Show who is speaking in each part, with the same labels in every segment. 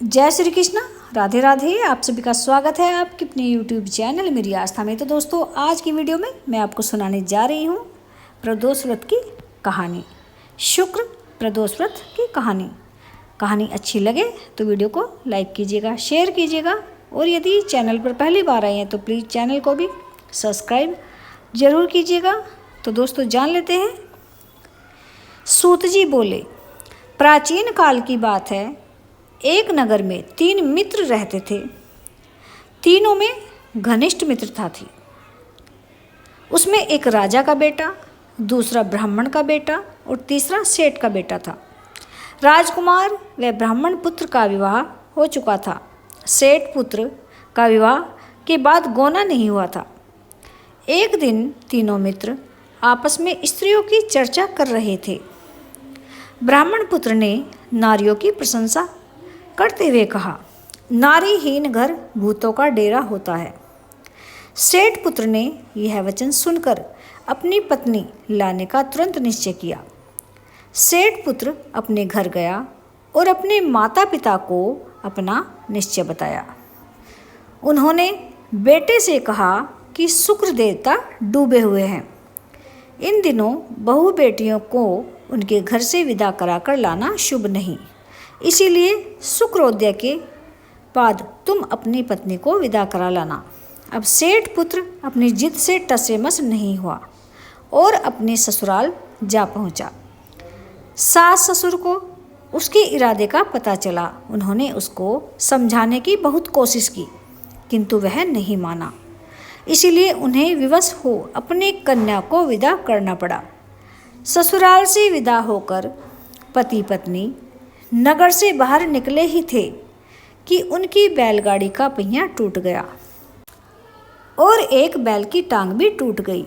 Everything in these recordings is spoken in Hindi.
Speaker 1: जय श्री कृष्ण, राधे राधे। आप सभी का स्वागत है आपके अपने यूट्यूब चैनल मेरी आस्था में। तो दोस्तों, आज की वीडियो में मैं आपको सुनाने जा रही हूँ प्रदोष व्रत की कहानी। शुक्र प्रदोष व्रत की कहानी अच्छी लगे तो वीडियो को लाइक कीजिएगा, शेयर कीजिएगा, और यदि चैनल पर पहली बार आए हैं तो प्लीज़ चैनल को भी सब्सक्राइब जरूर कीजिएगा। तो दोस्तों, जान लेते हैं। सूत जी बोले, प्राचीन काल की बात है। एक नगर में 3 मित्र रहते थे। तीनों में घनिष्ठ मित्रता थी। उसमें एक राजा का बेटा, दूसरा ब्राह्मण का बेटा और तीसरा सेठ का बेटा था। राजकुमार व ब्राह्मण पुत्र का विवाह हो चुका था। सेठ पुत्र का विवाह के बाद गौना नहीं हुआ था। एक दिन तीनों मित्र आपस में स्त्रियों की चर्चा कर रहे थे। ब्राह्मण पुत्र ने नारियों की प्रशंसा करते हुए कहा, नारीहीन घर भूतों का डेरा होता है। सेठ पुत्र ने यह वचन सुनकर अपनी पत्नी लाने का तुरंत निश्चय किया। सेठ पुत्र अपने घर गया और अपने माता पिता को अपना निश्चय बताया। उन्होंने बेटे से कहा कि शुक्र देवता डूबे हुए हैं। इन दिनों बहू बेटियों को उनके घर से विदा कराकर लाना शुभ नहीं, इसीलिए शुक्रोदय के बाद तुम अपनी पत्नी को विदा करा लाना। अब सेठ पुत्र अपनी जिद से टसेमस नहीं हुआ और अपने ससुराल जा पहुंचा। सास ससुर को उसके इरादे का पता चला। उन्होंने उसको समझाने की बहुत कोशिश की, किंतु वह नहीं माना। इसीलिए उन्हें विवश हो अपनी कन्या को विदा करना पड़ा। ससुराल से विदा होकर पति पत्नी नगर से बाहर निकले ही थे कि उनकी बैलगाड़ी का पहिया टूट गया और एक बैल की टांग भी टूट गई।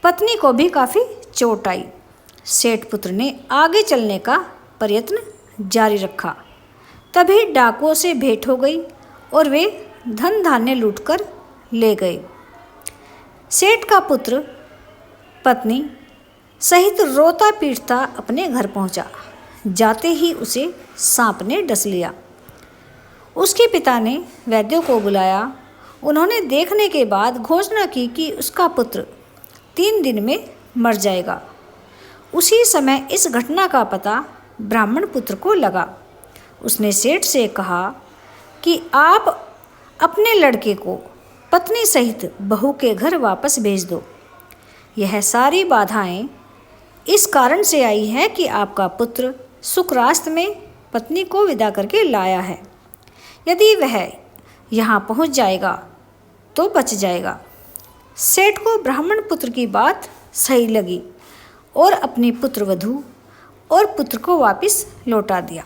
Speaker 1: पत्नी को भी काफ़ी चोट आई। सेठ पुत्र ने आगे चलने का प्रयत्न जारी रखा। तभी डाकुओं से भेंट हो गई और वे धन धान्य लूटकर ले गए। सेठ का पुत्र पत्नी सहित रोता पीटता अपने घर पहुंचा। जाते ही उसे सांप ने डस लिया। उसके पिता ने वैद्यों को बुलाया। उन्होंने देखने के बाद घोषणा की कि उसका पुत्र 3 दिन में मर जाएगा। उसी समय इस घटना का पता ब्राह्मण पुत्र को लगा। उसने सेठ से कहा कि आप अपने लड़के को पत्नी सहित बहू के घर वापस भेज दो। यह सारी बाधाएं इस कारण से आई है कि आपका पुत्र शुक्रास्त में पत्नी को विदा करके लाया है। यदि वह यहाँ पहुँच जाएगा तो बच जाएगा। सेठ को ब्राह्मण पुत्र की बात सही लगी और अपनी पुत्र वधू और पुत्र को वापस लौटा दिया।